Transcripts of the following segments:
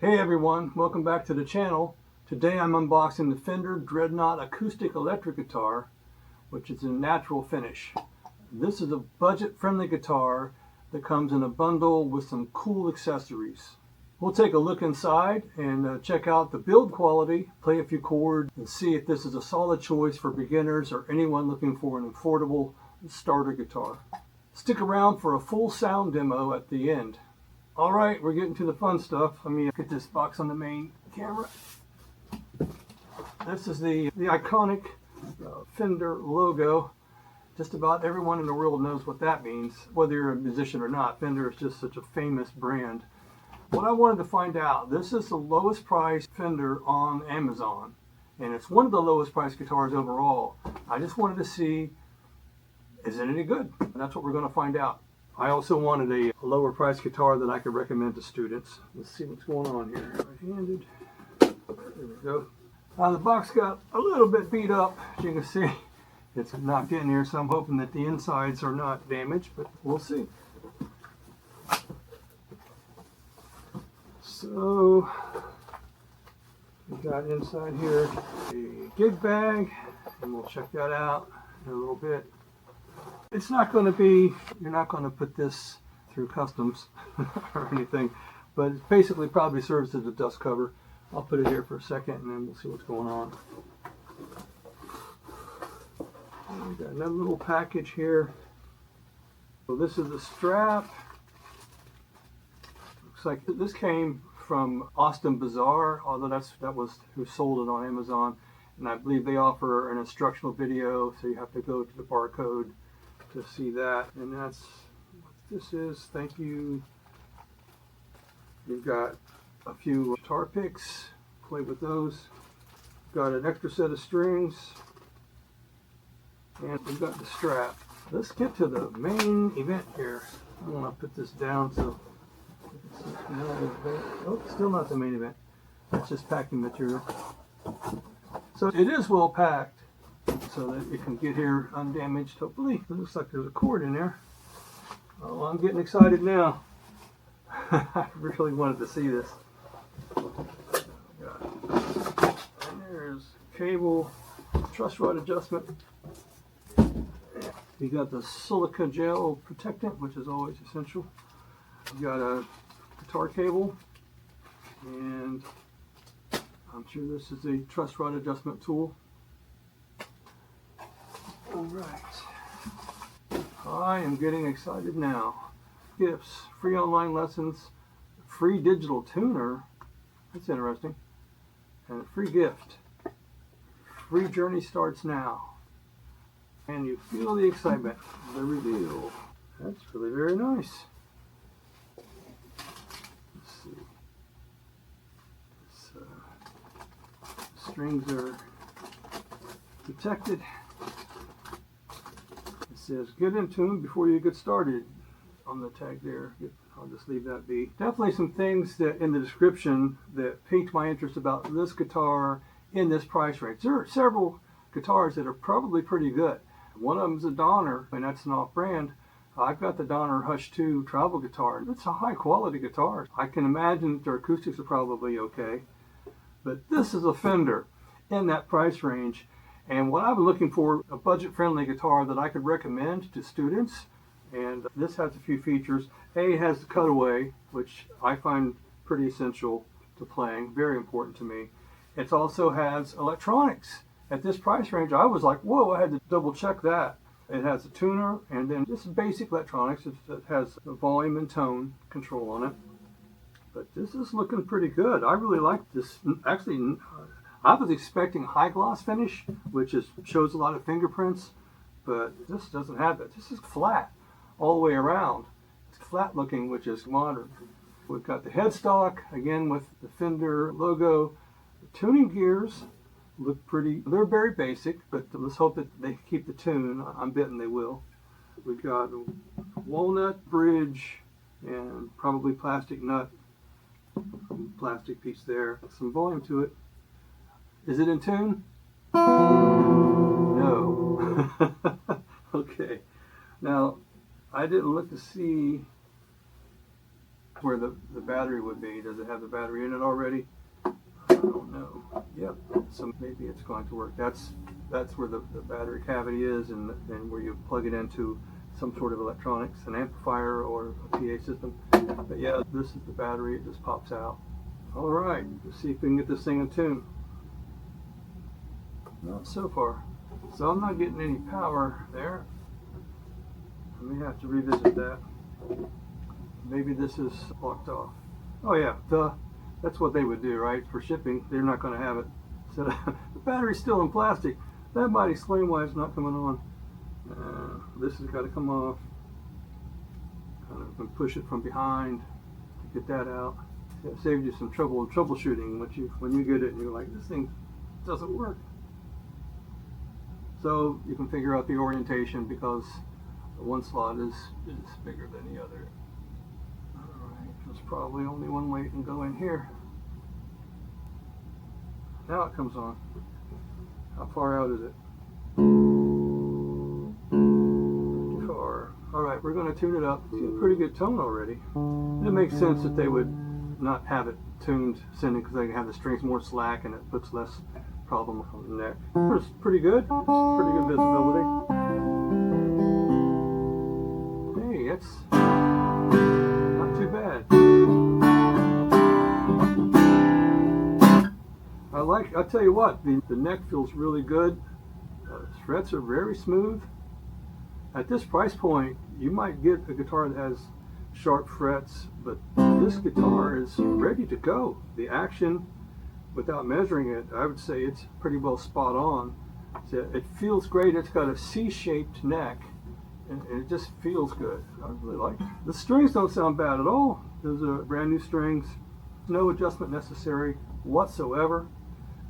Hey everyone, welcome back to the channel. Today I'm unboxing the Fender Dreadnought Acoustic-Electric guitar, which is a natural finish. This is a budget-friendly guitar that comes in a bundle with some cool accessories. We'll take a look inside and check out the build quality, play a few chords, and see if this is a solid choice for beginners or anyone looking for an affordable starter guitar. Stick around for a full sound demo at the end. Alright, we're getting to the fun stuff. Let me get this box on the main camera. This is the iconic Fender logo. Just about everyone in the world knows what that means, whether you're a musician or not. Fender is just such a famous brand. What I wanted to find out, this is the lowest priced Fender on Amazon. And it's one of the lowest priced guitars overall. I just wanted to see, is it any good? And that's what we're going to find out. I also wanted a lower price guitar that I could recommend to students. Let's see what's going on here. Right-handed. There we go. The box got a little bit beat up. As you can see, it's knocked in here, so I'm hoping that the insides are not damaged, but we'll see. So, we got inside here a gig bag, and we'll check that out in a little bit. It's not going to be, you're not going to put this through customs or anything, but it basically probably serves as a dust cover. I'll put it here for a second and then we'll see what's going on. We got another little package here. So this is the strap. Looks like this came from Austin Bazaar, although that was who sold it on Amazon. And I believe they offer an instructional video, so you have to go to the barcode to see that. And that's what this is. Thank you. You've got a few guitar picks. Play with those. Got an extra set of strings. And we've got the strap. Let's get to the main event here. I want to put this down so oh, still not the main event. That's just packing material. So it is well packed, so that it can get here undamaged, hopefully. It looks like there's a cord in there. Oh, I'm getting excited now. I really wanted to see this. And there's cable, truss rod adjustment. You got the silica gel protectant, which is always essential. You got a guitar cable, and I'm sure this is a truss rod adjustment tool. Alright, I am getting excited now. Gifts, free online lessons, free digital tuner, that's interesting, and a free gift. Free journey starts now. And you feel the excitement, the reveal. That's really very nice. Let's see. Strings are protected. It says get in tune before you get started on the tag there. I'll just leave that be. Definitely some things that in the description that piqued my interest about this guitar in this price range. There are several guitars that are probably pretty good. One of them is a Donner, and that's an off-brand. I've got the Donner Hush 2 travel guitar. It's a high quality guitar. I can imagine their acoustics are probably okay. But this is a Fender in that price range. And what I'm looking for, a budget-friendly guitar that I could recommend to students. And this has a few features. A, it has the cutaway, which I find pretty essential to playing, very important to me. It also has electronics. At this price range, I was like, whoa, I had to double check that. It has a tuner and then just basic electronics. It has a volume and tone control on it. But this is looking pretty good. I really like this. Actually, I was expecting high gloss finish, which shows a lot of fingerprints, but this doesn't have that. This is flat all the way around. It's flat looking, which is modern. We've got the headstock, again with the Fender logo. The tuning gears look pretty, they're very basic, but let's hope that they keep the tune. I'm betting they will. We've got a walnut bridge and probably plastic nut, plastic piece there. Some volume to it. Is it in tune? No. Okay. Now, I didn't look to see where the battery would be. Does it have the battery in it already? I don't know. Yep, so maybe it's going to work. That's where the battery cavity is, and where you plug it into some sort of electronics, an amplifier or a PA system. But yeah, this is the battery. It just pops out. All right, let's see if we can get this thing in tune. Not so far. So I'm not getting any power there. I may have to revisit that. Maybe this is locked off. Oh yeah, that's what they would do, right? For shipping, they're not going to have it. So the battery's still in plastic. That might explain why it's not coming on. This has got to come off. Kind of push it from behind to get that out. It saves you some troubleshooting when you get it and you're like, this thing doesn't work. So you can figure out the orientation because one slot is bigger than the other. Alright, there's probably only one way it can go in here. Now it comes on. How far out is it? Too far. Alright, we're going to tune it up. It's a pretty good tone already. It makes sense that they would not have it tuned sending because they can have the strings more slack and it puts less problem on the neck. It's pretty good. Pretty good visibility. Hey, that's not too bad. I'll tell you what, the neck feels really good. Frets are very smooth. At this price point, you might get a guitar that has sharp frets, but this guitar is ready to go. The action, without measuring it, I would say it's pretty well spot on. So it feels great. It's got a C-shaped neck, and it just feels good. I really like it. The strings don't sound bad at all. Those are brand new strings. No adjustment necessary whatsoever.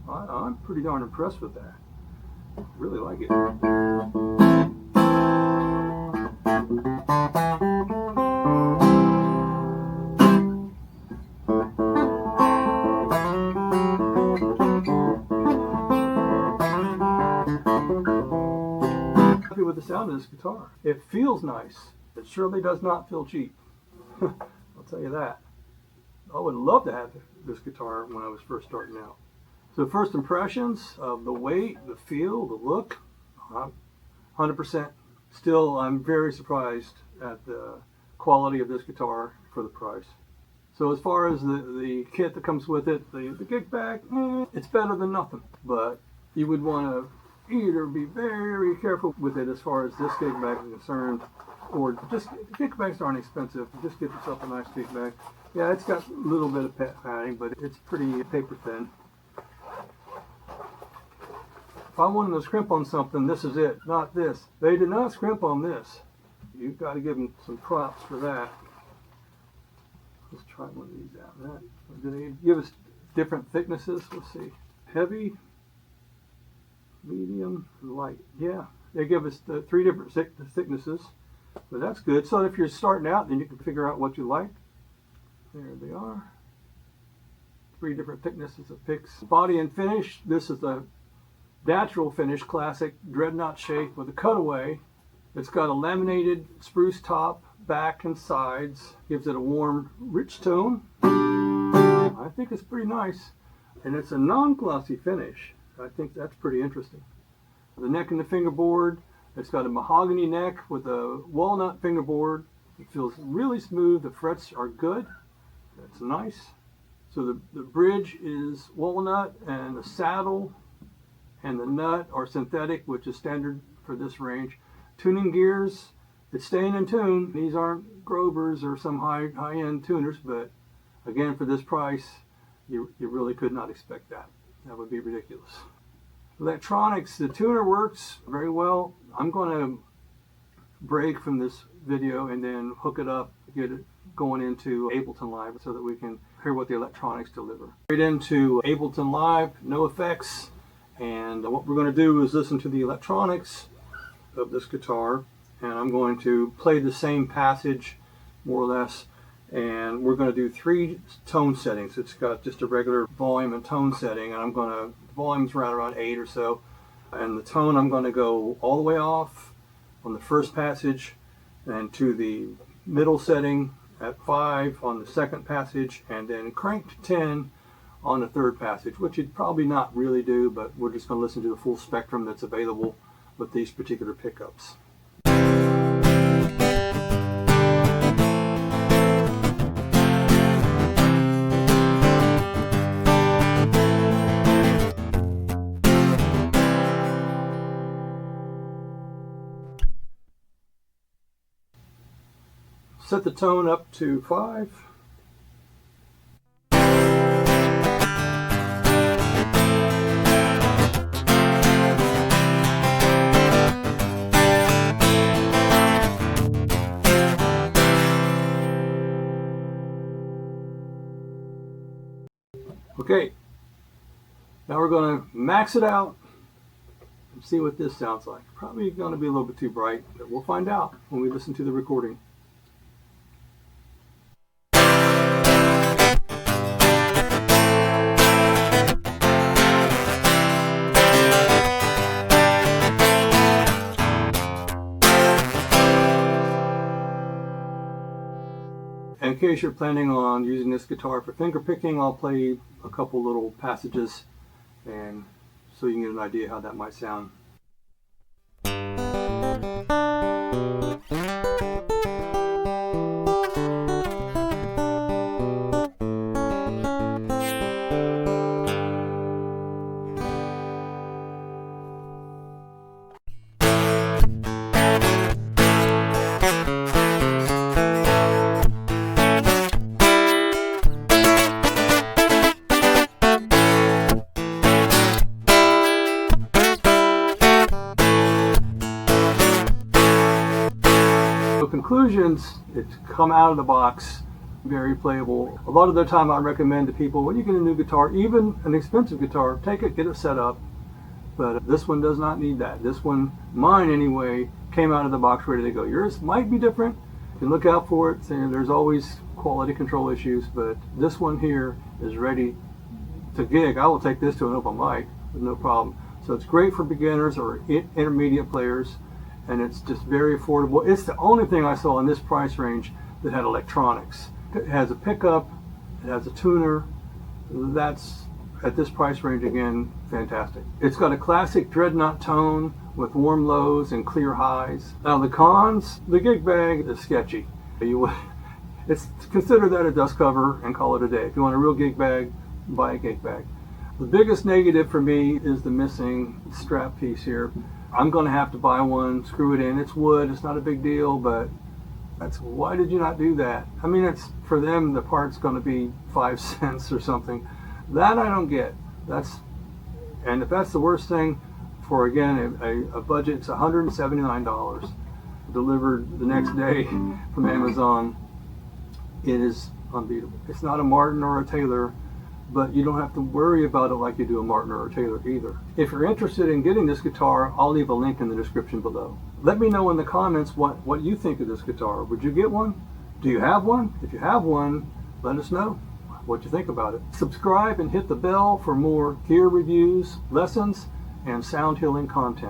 I'm pretty darn impressed with that. Really like it. Happy with the sound of this guitar. It feels nice. It surely does not feel cheap. I'll tell you that. I would love to have this guitar when I was first starting out. So first impressions of the weight, the feel, the look, 100%. Still, I'm very surprised at the quality of this guitar for the price. So as far as the kit that comes with it, the kickback, it's better than nothing. But you would want to either be very careful with it as far as this kickback is concerned, or just, kickbacks aren't expensive. Just get yourself a nice kickback. Yeah, it's got a little bit of padding, but it's pretty paper thin. If I wanted to scrimp on something, this is it, not this. They did not scrimp on this. You've got to give them some props for that. Let's try one of these out. Do they give us different thicknesses? Let's see. Heavy, medium, and light. Yeah, they give us the 3 different thicknesses, but that's good. So if you're starting out, then you can figure out what you like. There they are. 3 different thicknesses of picks. Body and finish. This is the natural finish classic Dreadnought shape with a cutaway. It's got a laminated spruce top, back and sides. Gives it a warm, rich tone. I think it's pretty nice. And it's a non-glossy finish. I think that's pretty interesting. The neck and the fingerboard. It's got a mahogany neck with a walnut fingerboard. It feels really smooth. The frets are good. That's nice. So the bridge is walnut, and the saddle and the nut are synthetic, which is standard for this range. Tuning gears, it's staying in tune. These aren't Grovers or some high-end tuners, but again, for this price, you really could not expect that. That would be ridiculous. Electronics, the tuner works very well. I'm going to break from this video and then hook it up, get it going into Ableton Live so that we can hear what the electronics deliver. Straight into Ableton Live, no effects. And what we're going to do is listen to the electronics of this guitar, and I'm going to play the same passage more or less, and we're going to do 3 tone settings. It's got just a regular volume and tone setting, and the volume's right around 8 or so, and the tone I'm going to go all the way off on the first passage and to the middle setting, at 5 on the second passage and then crank to 10 on the third passage, which you'd probably not really do, but we're just going to listen to the full spectrum that's available with these particular pickups. Set the tone up to 5. Okay, now we're going to max it out and see what this sounds like. Probably going to be a little bit too bright, but we'll find out when we listen to the recording. In case you're planning on using this guitar for finger picking, I'll play a couple little passages and so you can get an idea how that might sound. Conclusions, it's come out of the box very playable. A lot of the time I recommend to people, when you get a new guitar, even an expensive guitar, take it, get it set up. But this one does not need that. This one, mine anyway, came out of the box ready to go. Yours might be different. You can look out for it. There's always quality control issues, but this one here is ready to gig. I will take this to an open mic with no problem. So it's great for beginners or intermediate players. And it's just very affordable. It's the only thing I saw in this price range that had electronics. It has a pickup, it has a tuner. That's, at this price range, again, fantastic. It's got a classic Dreadnought tone with warm lows and clear highs. Now the cons, the gig bag is sketchy. It's consider that a dust cover and call it a day. If you want a real gig bag, buy a gig bag. The biggest negative for me is the missing strap piece here. I'm going to have to buy one, screw it in. It's wood, it's not a big deal, but why did you not do that? I mean, it's for them, the part's going to be 5 cents or something. That I don't get. And if that's the worst thing, for again, a budget, it's $179 delivered the next day from Amazon. It is unbeatable. It's not a Martin or a Taylor, but you don't have to worry about it like you do a Martin or a Taylor either. If you're interested in getting this guitar, I'll leave a link in the description below. Let me know in the comments what you think of this guitar. Would you get one? Do you have one? If you have one, let us know what you think about it. Subscribe and hit the bell for more gear reviews, lessons, and sound healing content.